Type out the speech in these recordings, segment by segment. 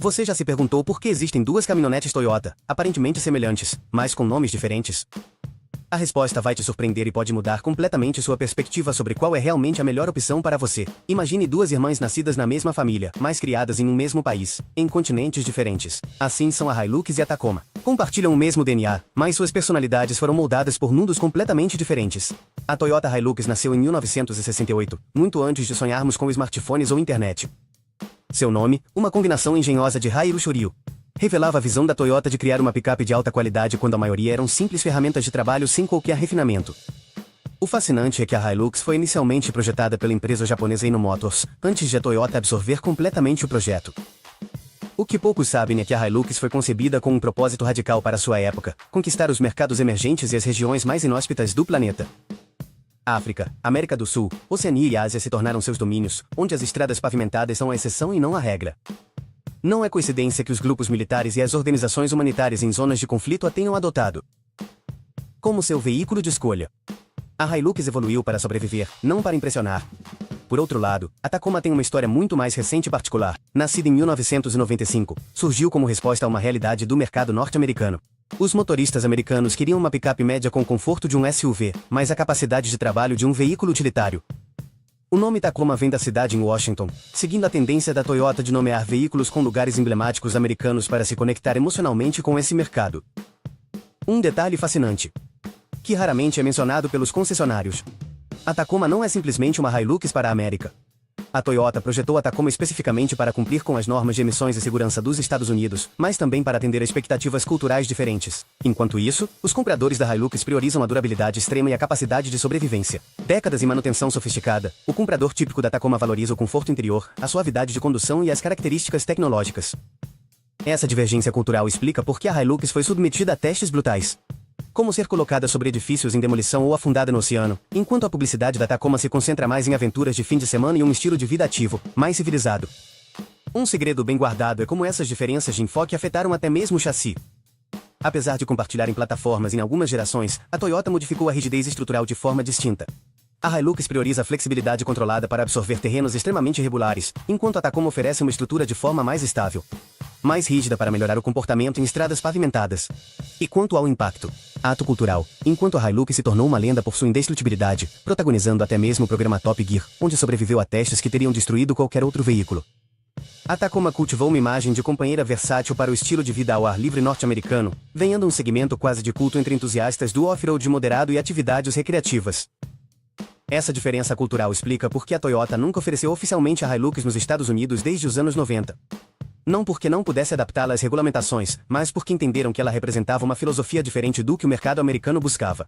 Você já se perguntou por que existem duas caminhonetes Toyota, aparentemente semelhantes, mas com nomes diferentes? A resposta vai te surpreender e pode mudar completamente sua perspectiva sobre qual é realmente a melhor opção para você. Imagine duas irmãs nascidas na mesma família, mas criadas em um mesmo país, em continentes diferentes. Assim são a Hilux e a Tacoma. Compartilham o mesmo DNA, mas suas personalidades foram moldadas por mundos completamente diferentes. A Toyota Hilux nasceu em 1968, muito antes de sonharmos com smartphones ou internet. Seu nome, uma combinação engenhosa de Hai e Shoryu, revelava a visão da Toyota de criar uma picape de alta qualidade quando a maioria eram simples ferramentas de trabalho sem qualquer refinamento. O fascinante é que a Hilux foi inicialmente projetada pela empresa japonesa Hino Motors, antes de a Toyota absorver completamente o projeto. O que poucos sabem é que a Hilux foi concebida com um propósito radical para sua época: conquistar os mercados emergentes e as regiões mais inóspitas do planeta. África, América do Sul, Oceania e Ásia se tornaram seus domínios, onde as estradas pavimentadas são a exceção e não a regra. Não é coincidência que os grupos militares e as organizações humanitárias em zonas de conflito a tenham adotado como seu veículo de escolha. A Hilux evoluiu para sobreviver, não para impressionar. Por outro lado, a Tacoma tem uma história muito mais recente e particular. Nascida em 1995, surgiu como resposta a uma realidade do mercado norte-americano. Os motoristas americanos queriam uma picape média com o conforto de um SUV, mas a capacidade de trabalho de um veículo utilitário. O nome Tacoma vem da cidade em Washington, seguindo a tendência da Toyota de nomear veículos com lugares emblemáticos americanos para se conectar emocionalmente com esse mercado. Um detalhe fascinante, que raramente é mencionado pelos concessionários: a Tacoma não é simplesmente uma Hilux para a América. A Toyota projetou a Tacoma especificamente para cumprir com as normas de emissões e segurança dos Estados Unidos, mas também para atender a expectativas culturais diferentes. Enquanto isso, os compradores da Hilux priorizam a durabilidade extrema e a capacidade de sobrevivência. Décadas em manutenção sofisticada, o comprador típico da Tacoma valoriza o conforto interior, a suavidade de condução e as características tecnológicas. Essa divergência cultural explica por que a Hilux foi submetida a testes brutais, como ser colocada sobre edifícios em demolição ou afundada no oceano, enquanto a publicidade da Tacoma se concentra mais em aventuras de fim de semana e um estilo de vida ativo, mais civilizado. Um segredo bem guardado é como essas diferenças de enfoque afetaram até mesmo o chassi. Apesar de compartilharem plataformas em algumas gerações, a Toyota modificou a rigidez estrutural de forma distinta. A Hilux prioriza a flexibilidade controlada para absorver terrenos extremamente irregulares, enquanto a Tacoma oferece uma estrutura de forma mais estável, mais rígida para melhorar o comportamento em estradas pavimentadas. E quanto ao impacto? Ato cultural. Enquanto a Hilux se tornou uma lenda por sua indestrutibilidade, protagonizando até mesmo o programa Top Gear, onde sobreviveu a testes que teriam destruído qualquer outro veículo, a Tacoma cultivou uma imagem de companheira versátil para o estilo de vida ao ar livre norte-americano, ganhando um segmento quase de culto entre entusiastas do off-road moderado e atividades recreativas. Essa diferença cultural explica por que a Toyota nunca ofereceu oficialmente a Hilux nos Estados Unidos desde os anos 90. Não porque não pudesse adaptá-la às regulamentações, mas porque entenderam que ela representava uma filosofia diferente do que o mercado americano buscava.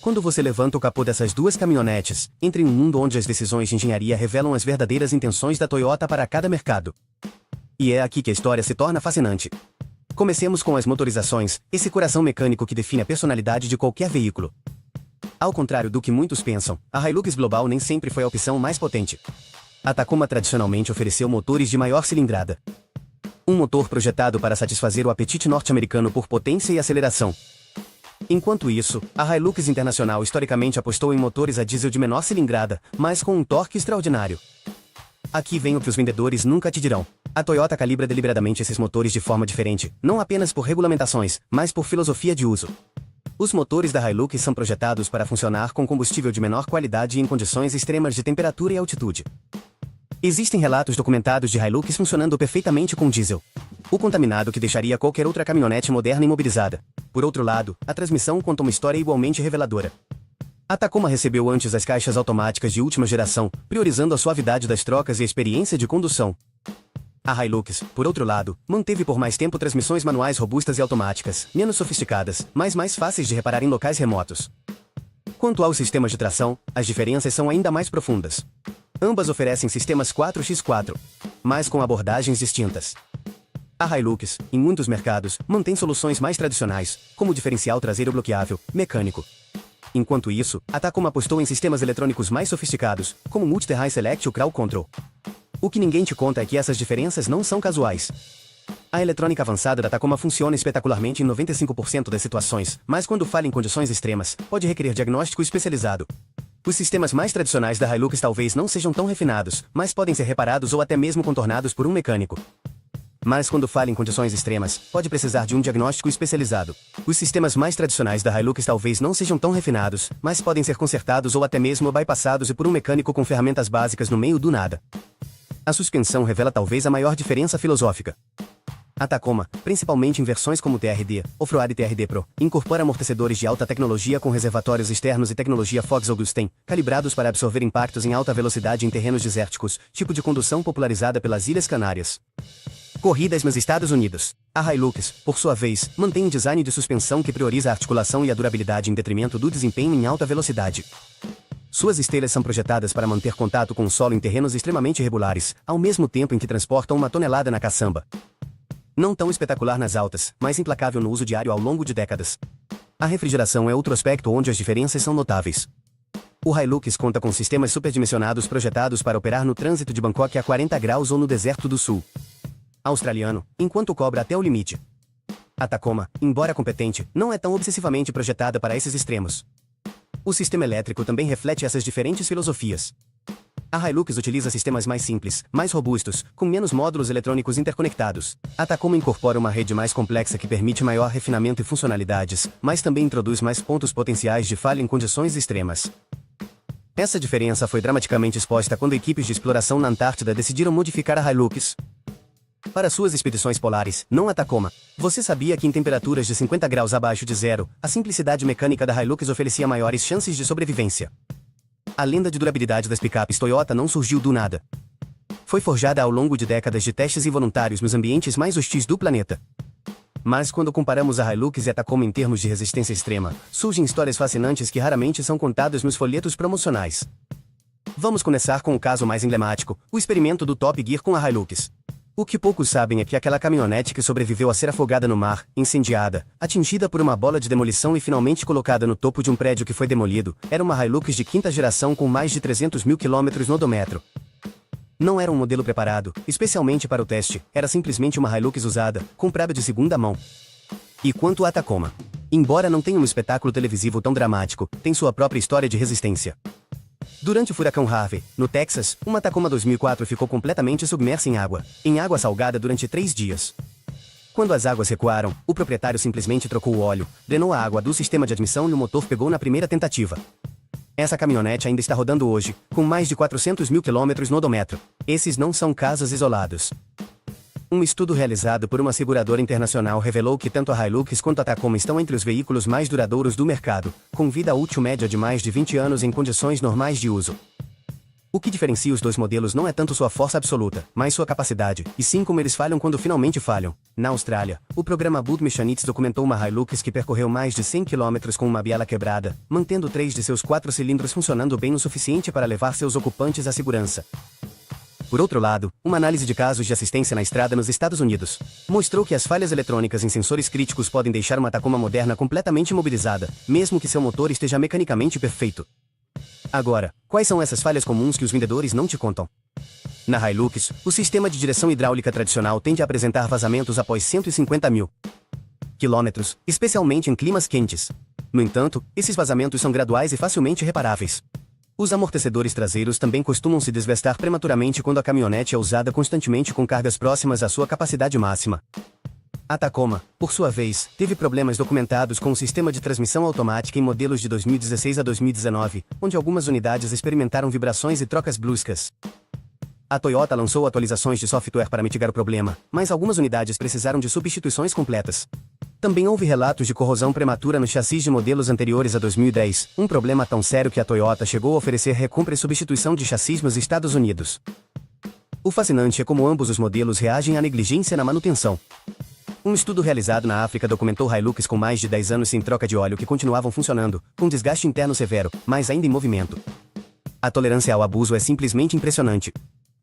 Quando você levanta o capô dessas duas caminhonetes, entra em um mundo onde as decisões de engenharia revelam as verdadeiras intenções da Toyota para cada mercado. E é aqui que a história se torna fascinante. Comecemos com as motorizações, esse coração mecânico que define a personalidade de qualquer veículo. Ao contrário do que muitos pensam, a Hilux Global nem sempre foi a opção mais potente. A Tacoma tradicionalmente ofereceu motores de maior cilindrada. Um motor projetado para satisfazer o apetite norte-americano por potência e aceleração. Enquanto isso, a Hilux Internacional historicamente apostou em motores a diesel de menor cilindrada, mas com um torque extraordinário. Aqui vem o que os vendedores nunca te dirão. A Toyota calibra deliberadamente esses motores de forma diferente, não apenas por regulamentações, mas por filosofia de uso. Os motores da Hilux são projetados para funcionar com combustível de menor qualidade e em condições extremas de temperatura e altitude. Existem relatos documentados de Hilux funcionando perfeitamente com diesel, o contaminado que deixaria qualquer outra caminhonete moderna imobilizada. Por outro lado, a transmissão conta uma história igualmente reveladora. A Tacoma recebeu antes as caixas automáticas de última geração, priorizando a suavidade das trocas e a experiência de condução. A Hilux, por outro lado, manteve por mais tempo transmissões manuais robustas e automáticas, menos sofisticadas, mas mais fáceis de reparar em locais remotos. Quanto aos sistemas de tração, as diferenças são ainda mais profundas. Ambas oferecem sistemas 4x4, mas com abordagens distintas. A Hilux, em muitos mercados, mantém soluções mais tradicionais, como o diferencial traseiro bloqueável, mecânico. Enquanto isso, a Tacoma apostou em sistemas eletrônicos mais sofisticados, como o Multi-High Select e o Crowd Control. O que ninguém te conta é que essas diferenças não são casuais. A eletrônica avançada da Tacoma funciona espetacularmente em 95% das situações, mas quando falha em condições extremas, pode requerer diagnóstico especializado. Os sistemas mais tradicionais da Hilux talvez não sejam tão refinados, mas podem ser reparados ou até mesmo contornados por um mecânico. Mas quando falha em condições extremas, pode precisar de um diagnóstico especializado. Os sistemas mais tradicionais da Hilux talvez não sejam tão refinados, mas podem ser consertados ou até mesmo bypassados e por um mecânico com ferramentas básicas no meio do nada. A suspensão revela talvez a maior diferença filosófica. A Tacoma, principalmente em versões como TRD, Off-Road e TRD Pro, incorpora amortecedores de alta tecnologia com reservatórios externos e tecnologia Fox-Augustin, calibrados para absorver impactos em alta velocidade em terrenos desérticos, tipo de condução popularizada pelas Ilhas Canárias. Corridas nos Estados Unidos. A Hilux, por sua vez, mantém um design de suspensão que prioriza a articulação e a durabilidade em detrimento do desempenho em alta velocidade. Suas esteiras são projetadas para manter contato com o solo em terrenos extremamente irregulares, ao mesmo tempo em que transportam 1 tonelada na caçamba. Não tão espetacular nas altas, mas implacável no uso diário ao longo de décadas. A refrigeração é outro aspecto onde as diferenças são notáveis. O Hilux conta com sistemas superdimensionados projetados para operar no trânsito de Bangkok a 40 graus ou no deserto do sul australiano, enquanto cobra até o limite. A Tacoma, embora competente, não é tão obsessivamente projetada para esses extremos. O sistema elétrico também reflete essas diferentes filosofias. A Hilux utiliza sistemas mais simples, mais robustos, com menos módulos eletrônicos interconectados. A Tacoma incorpora uma rede mais complexa que permite maior refinamento e funcionalidades, mas também introduz mais pontos potenciais de falha em condições extremas. Essa diferença foi dramaticamente exposta quando equipes de exploração na Antártida decidiram modificar a Hilux para suas expedições polares, não a Tacoma. Você sabia que em temperaturas de 50 graus abaixo de zero, a simplicidade mecânica da Hilux oferecia maiores chances de sobrevivência? A lenda de durabilidade das picapes Toyota não surgiu do nada. Foi forjada ao longo de décadas de testes involuntários nos ambientes mais hostis do planeta. Mas quando comparamos a Hilux e a Tacoma em termos de resistência extrema, surgem histórias fascinantes que raramente são contadas nos folhetos promocionais. Vamos começar com o caso mais emblemático, o experimento do Top Gear com a Hilux. O que poucos sabem é que aquela caminhonete que sobreviveu a ser afogada no mar, incendiada, atingida por uma bola de demolição e finalmente colocada no topo de um prédio que foi demolido, era uma Hilux de quinta geração com mais de 300 mil quilômetros no odômetro. Não era um modelo preparado, especialmente para o teste, era simplesmente uma Hilux usada, comprada de segunda mão. E quanto à Tacoma? Embora não tenha um espetáculo televisivo tão dramático, tem sua própria história de resistência. Durante o furacão Harvey, no Texas, uma Tacoma 2004 ficou completamente submersa em água salgada durante 3 dias. Quando as águas recuaram, o proprietário simplesmente trocou o óleo, drenou a água do sistema de admissão e o motor pegou na primeira tentativa. Essa caminhonete ainda está rodando hoje, com mais de 400 mil quilômetros no odômetro. Esses não são casos isolados. Um estudo realizado por uma seguradora internacional revelou que tanto a Hilux quanto a Tacoma estão entre os veículos mais duradouros do mercado, com vida útil média de mais de 20 anos em condições normais de uso. O que diferencia os dois modelos não é tanto sua força absoluta, mas sua capacidade, e sim como eles falham quando finalmente falham. Na Austrália, o programa Boot Mechanics documentou uma Hilux que percorreu mais de 100 km com uma biela quebrada, mantendo 3 de seus 4 cilindros funcionando bem o suficiente para levar seus ocupantes à segurança. Por outro lado, uma análise de casos de assistência na estrada nos Estados Unidos mostrou que as falhas eletrônicas em sensores críticos podem deixar uma Tacoma moderna completamente imobilizada, mesmo que seu motor esteja mecanicamente perfeito. Agora, quais são essas falhas comuns que os vendedores não te contam? Na Hilux, o sistema de direção hidráulica tradicional tende a apresentar vazamentos após 150 mil quilômetros, especialmente em climas quentes. No entanto, esses vazamentos são graduais e facilmente reparáveis. Os amortecedores traseiros também costumam se desgastar prematuramente quando a caminhonete é usada constantemente com cargas próximas à sua capacidade máxima. A Tacoma, por sua vez, teve problemas documentados com o sistema de transmissão automática em modelos de 2016 a 2019, onde algumas unidades experimentaram vibrações e trocas bruscas. A Toyota lançou atualizações de software para mitigar o problema, mas algumas unidades precisaram de substituições completas. Também houve relatos de corrosão prematura nos chassis de modelos anteriores a 2010, um problema tão sério que a Toyota chegou a oferecer recompra e substituição de chassis nos Estados Unidos. O fascinante é como ambos os modelos reagem à negligência na manutenção. Um estudo realizado na África documentou Hilux com mais de 10 anos sem troca de óleo que continuavam funcionando, com desgaste interno severo, mas ainda em movimento. A tolerância ao abuso é simplesmente impressionante.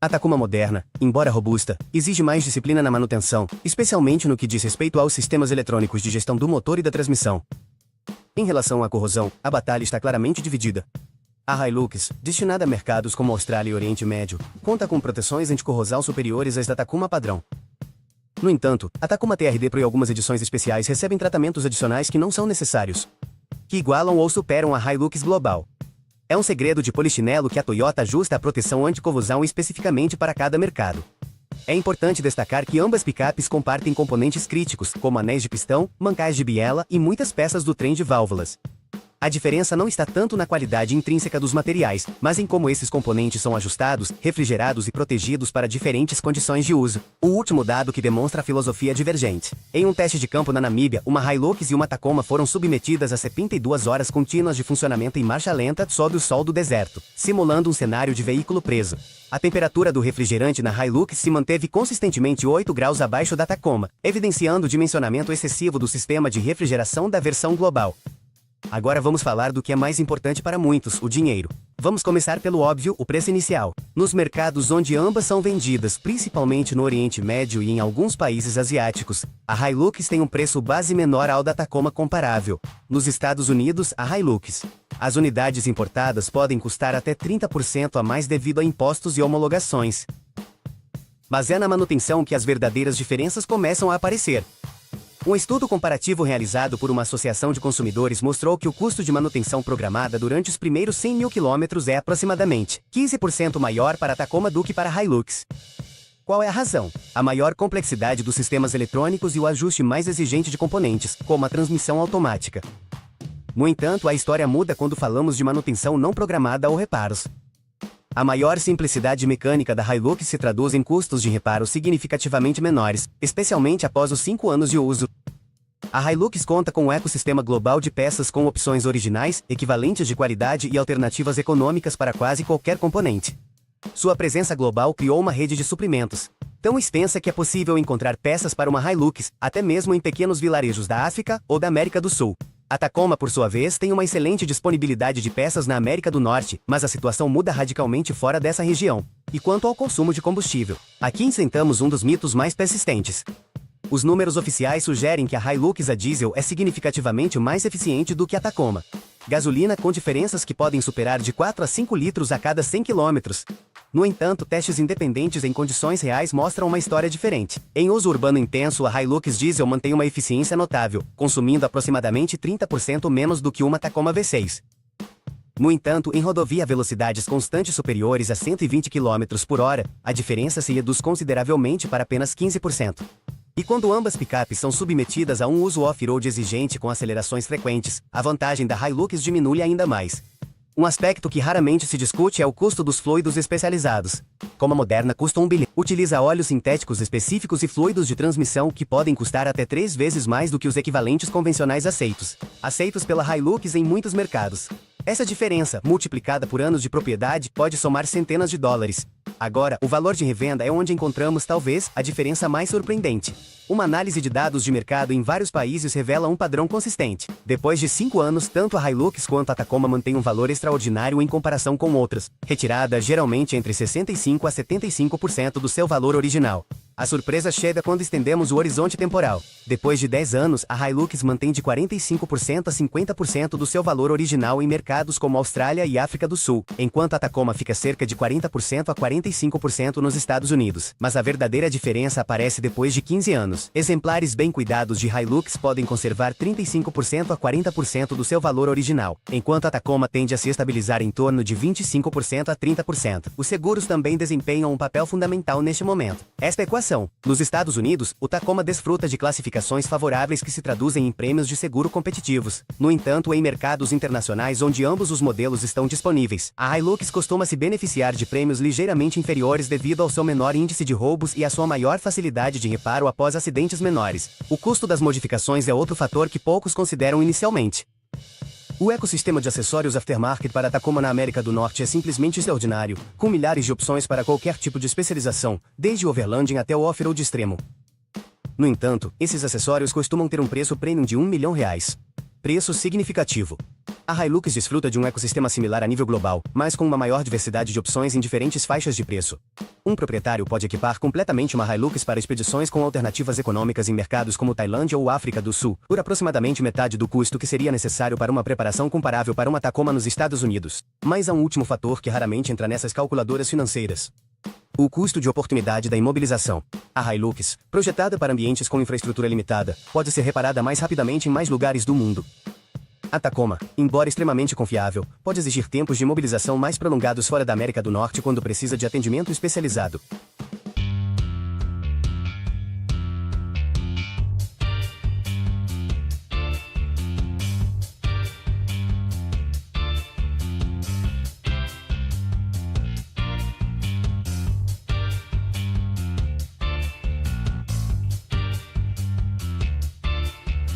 A Tacoma moderna, embora robusta, exige mais disciplina na manutenção, especialmente no que diz respeito aos sistemas eletrônicos de gestão do motor e da transmissão. Em relação à corrosão, a batalha está claramente dividida. A Hilux, destinada a mercados como Austrália e Oriente Médio, conta com proteções anticorrosão superiores às da Tacoma padrão. No entanto, a Tacoma TRD Pro e algumas edições especiais recebem tratamentos adicionais que não são necessários, que igualam ou superam a Hilux global. É um segredo de polichinelo que a Toyota ajusta a proteção anticorrosão especificamente para cada mercado. É importante destacar que ambas picapes compartem componentes críticos, como anéis de pistão, mancais de biela e muitas peças do trem de válvulas. A diferença não está tanto na qualidade intrínseca dos materiais, mas em como esses componentes são ajustados, refrigerados e protegidos para diferentes condições de uso. O último dado que demonstra a filosofia divergente. Em um teste de campo na Namíbia, uma Hilux e uma Tacoma foram submetidas a 72 horas contínuas de funcionamento em marcha lenta sob o sol do deserto, simulando um cenário de veículo preso. A temperatura do refrigerante na Hilux se manteve consistentemente 8 graus abaixo da Tacoma, evidenciando o dimensionamento excessivo do sistema de refrigeração da versão global. Agora vamos falar do que é mais importante para muitos, o dinheiro. Vamos começar pelo óbvio, o preço inicial. Nos mercados onde ambas são vendidas, principalmente no Oriente Médio e em alguns países asiáticos, a Hilux tem um preço base menor ao da Tacoma comparável. Nos Estados Unidos, a Hilux. As unidades importadas podem custar até 30% a mais devido a impostos e homologações. Mas é na manutenção que as verdadeiras diferenças começam a aparecer. Um estudo comparativo realizado por uma associação de consumidores mostrou que o custo de manutenção programada durante os primeiros 100 mil quilômetros é aproximadamente 15% maior para a Tacoma do que para a Hilux. Qual é a razão? A maior complexidade dos sistemas eletrônicos e o ajuste mais exigente de componentes, como a transmissão automática. No entanto, a história muda quando falamos de manutenção não programada ou reparos. A maior simplicidade mecânica da Hilux se traduz em custos de reparo significativamente menores, especialmente após os 5 anos de uso. A Hilux conta com um ecossistema global de peças com opções originais, equivalentes de qualidade e alternativas econômicas para quase qualquer componente. Sua presença global criou uma rede de suprimentos tão extensa que é possível encontrar peças para uma Hilux, até mesmo em pequenos vilarejos da África ou da América do Sul. A Tacoma, por sua vez, tem uma excelente disponibilidade de peças na América do Norte, mas a situação muda radicalmente fora dessa região. E quanto ao consumo de combustível? Aqui enfrentamos um dos mitos mais persistentes. Os números oficiais sugerem que a Hilux a diesel é significativamente mais eficiente do que a Tacoma. Gasolina com diferenças que podem superar de 4 a 5 litros a cada 100 quilômetros. No entanto, testes independentes em condições reais mostram uma história diferente. Em uso urbano intenso, a Hilux diesel mantém uma eficiência notável, consumindo aproximadamente 30% menos do que uma Tacoma V6. No entanto, em rodovia a velocidades constantes superiores a 120 km por hora, a diferença se reduz consideravelmente para apenas 15%. E quando ambas picapes são submetidas a um uso off-road exigente com acelerações frequentes, a vantagem da Hilux diminui ainda mais. Um aspecto que raramente se discute é o custo dos fluidos especializados. Como a moderna custa 1 bilhão, utiliza óleos sintéticos específicos e fluidos de transmissão que podem custar até 3 vezes mais do que os equivalentes convencionais aceitos pela Hilux em muitos mercados. Essa diferença, multiplicada por anos de propriedade, pode somar centenas de dólares. Agora, o valor de revenda é onde encontramos, talvez, a diferença mais surpreendente. Uma análise de dados de mercado em vários países revela um padrão consistente. Depois de 5 anos, tanto a Hilux quanto a Tacoma mantêm um valor extraordinário em comparação com outras, retirada geralmente entre 65% a 75% do seu valor original. A surpresa chega quando estendemos o horizonte temporal. Depois de 10 anos, a Hilux mantém de 45% a 50% do seu valor original em mercados como Austrália e África do Sul, enquanto a Tacoma fica cerca de 40% a 45% nos Estados Unidos. Mas a verdadeira diferença aparece depois de 15 anos. Exemplares bem cuidados de Hilux podem conservar 35% a 40% do seu valor original, enquanto a Tacoma tende a se estabilizar em torno de 25% a 30%. Os seguros também desempenham um papel fundamental neste momento. Esta equação. Nos Estados Unidos, o Tacoma desfruta de classificações favoráveis que se traduzem em prêmios de seguro competitivos. No entanto, em mercados internacionais onde ambos os modelos estão disponíveis, a Hilux costuma se beneficiar de prêmios ligeiramente inferiores devido ao seu menor índice de roubos e à sua maior facilidade de reparo após acidentes menores. O custo das modificações é outro fator que poucos consideram inicialmente. O ecossistema de acessórios aftermarket para a Tacoma na América do Norte é simplesmente extraordinário, com milhares de opções para qualquer tipo de especialização, desde o overlanding até o off-road extremo. No entanto, esses acessórios costumam ter um preço premium de R$1 milhão. Preço significativo. A Hilux desfruta de um ecossistema similar a nível global, mas com uma maior diversidade de opções em diferentes faixas de preço. Um proprietário pode equipar completamente uma Hilux para expedições com alternativas econômicas em mercados como Tailândia ou África do Sul, por aproximadamente metade do custo que seria necessário para uma preparação comparável para uma Tacoma nos Estados Unidos. Mas há um último fator que raramente entra nessas calculadoras financeiras. O custo de oportunidade da imobilização. A Hilux, projetada para ambientes com infraestrutura limitada, pode ser reparada mais rapidamente em mais lugares do mundo. A Tacoma, embora extremamente confiável, pode exigir tempos de imobilização mais prolongados fora da América do Norte quando precisa de atendimento especializado.